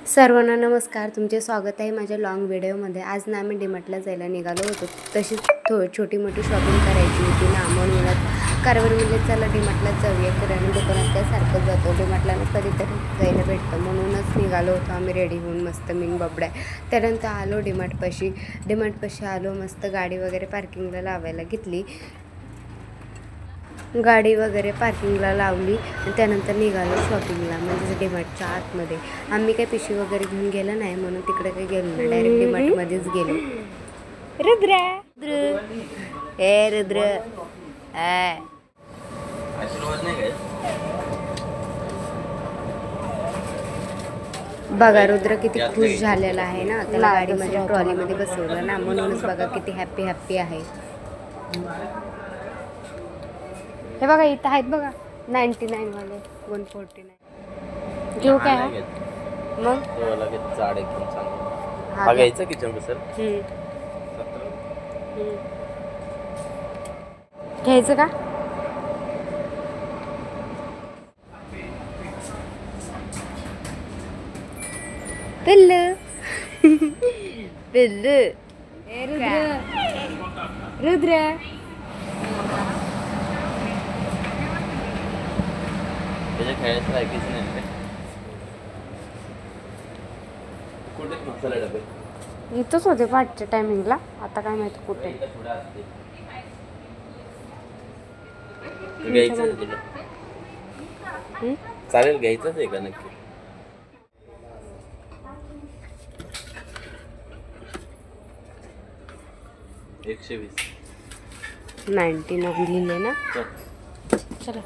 सर्वांना नमस्कार. तुमचे स्वागत आहे माझ्या लॉंग व्हिडिओमध्ये. आज ना आम्ही डीमार्टला जायला निघालो होतो. तशीच छोटी मोठी शॉपिंग करायची होती ना, म्हणूनच कारभार म्हणजे चला डीमार्टलाच जाऊया. किराणा दुकानात काय सारखंच जातो, डीमार्टला कधीतरी जायला भेटतं, म्हणूनच निघालो होतो आम्ही रेडी होऊन मस्त मिंग बबड्या. त्यानंतर आलो डीमार्टपाशी आलो. मस्त गाडी वगैरे पार्किंगला लावायला घेतली. गाडी वगैरे पार्किंगला लावली आणि त्यानंतर निघालो शॉपिंगला, म्हणजे डीमार्टच्या आतमध्ये. आम्ही काही पिशवी वगैरे घेऊन गेलं नाही, म्हणून तिकडे काही गेलो नाही, डायरेक्ट डीमार्टमध्येच गेलो. रुद्र हे रुद्र बघा रुद्र किती खुश झालेला आहे ना, त्याला गाडीमध्ये ट्रॉलीमध्ये बसवलं ना, म्हणूनच बघा किती हॅपी आहे. हे बघा इथं आहेत बघा 99 वाले 149. घेऊ काय मग बघायचं किचन सर घ्यायचं का? पिल्लू पिल्लू रुद्र त्याच्या खेळायचं ऐकायचं नाही. कुठे मसाला डबे इथंच होते पाठच्या टायमिंगला, आता काय माहिती कुठे. घ्यायचं तुला चालेल, घ्यायचंच आहे का नक्की? $120 99 लिहिले ना. चला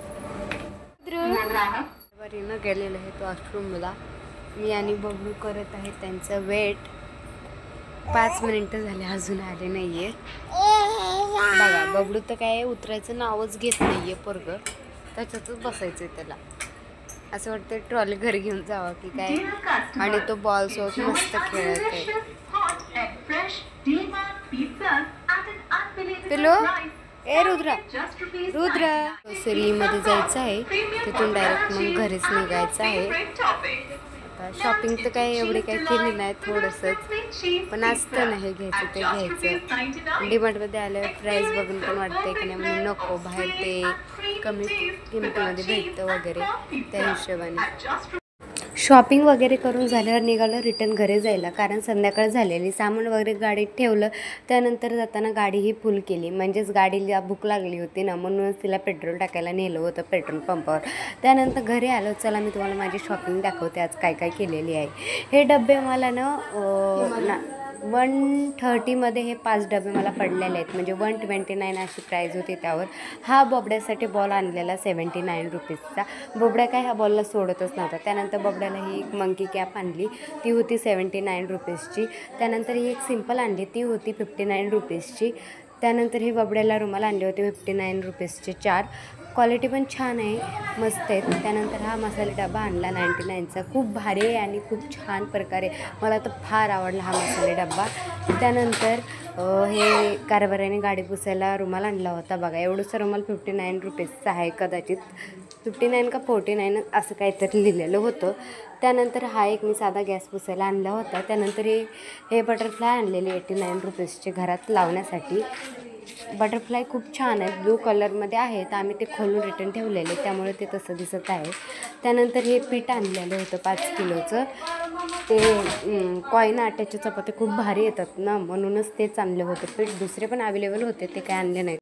न गेलेलं आहे तो वॉशरूमला. मी आणि बबलू करत आहे त्यांचं वेट. 5 मिनिटं झाले अजून आले नाही आहे. बघा बबलू तर काय उतरायचं नावच घेत नाही आहे. पोरगं त्याच्यातच बसायचं आहे त्याला. असं वाटतं ट्रॉली घरी घेऊन जावं की काय. आणि तो बॉलसोबत मस्त खेळत आहे. पिलो ए रुद्र सिरीमध्ये जायचं आहे, तिथून डायरेक्ट मग घरीच निघायचं आहे. आता शॉपिंग तर काही एवढी काही केली नाही, थोडंसंच, पण असतं ना हे घ्यायचं ते घ्यायचं. डीमार्टमध्ये आल्यावर प्राईस बघून पण वाटतंय की नाही, म्हणून नको, बाहेर ते कमी किमतीमध्ये भेटतं वगैरे, त्या हिशोबाने. शॉपिंग वगैरे करून झाल्यावर निघालं रिटर्न घरी जायला, कारण संध्याकाळ झालेली. सामान वगैरे गाडीत ठेवलं. त्यानंतर जाताना गाडीही फुल केली, म्हणजेच गाडीला भूक लागली होती ना, म्हणूनच तिला पेट्रोल टाकायला नेलं होतं पेट्रोल पंपावर. त्यानंतर घरी आलो. चला मी तुम्हाला माझी शॉपिंग दाखवते आज काय काय केलेली आहे. हे डबे मला ना 130मध्ये हे 5 डबे मला पडलेले आहेत, म्हणजे 129 अशी प्राईज होती त्यावर. हा बोबड्यासाठी बॉल आणलेला 79 रुपीजचा. बोबड्या काय ह्या बॉलला सोडतच नव्हता. त्यानंतर बोबड्याला ही एक मंकी कॅप आणली, ती होती 79 रुपीजची. त्यानंतर ही एक सिम्पल आणली, ती होती 59 रुपीजची. त्यानंतर ही बबड्याला रुमाल आणले होते 59 रुपीजचे 4. क्वालिटी पण छान आहे, मस्त आहेत. त्यानंतर हा मसाले डबा आणला 99चा, खूप भारी आहे आणि खूप छान प्रकारे, मला तर फार आवडला हा मसाले डबा. त्यानंतर हे कारभाराने गाडी पुसायला रुमाल आणला होता बघा. एवढंसं रुमाल 59 रुपीजचा आहे, कदाचित 59 का 49 असं काहीतरी लिहिलेलं होतं. त्यानंतर हा एक मी साधा गॅस पुसायला आणला होता. त्यानंतर हे बटरफ्लाय आणलेले 89 रुपीजचे घरात लावण्यासाठी. बटरफ्लाय खूप छान आहे, ब्लू कलरमध्ये आहे, तर आम्ही ते खोलून रिटर्न ठेवलेले, त्यामुळे ते तसं दिसत आहे. त्यानंतर हे पीठ आणलेलं होतं 5 किलोचं. ते कॉईन आट्याचे चपाती खूप भारी येतात ना, म्हणूनच तेच आणलं होतं पीठ. दुसरे पण अवेलेबल होते, ते काय आणले नाहीत.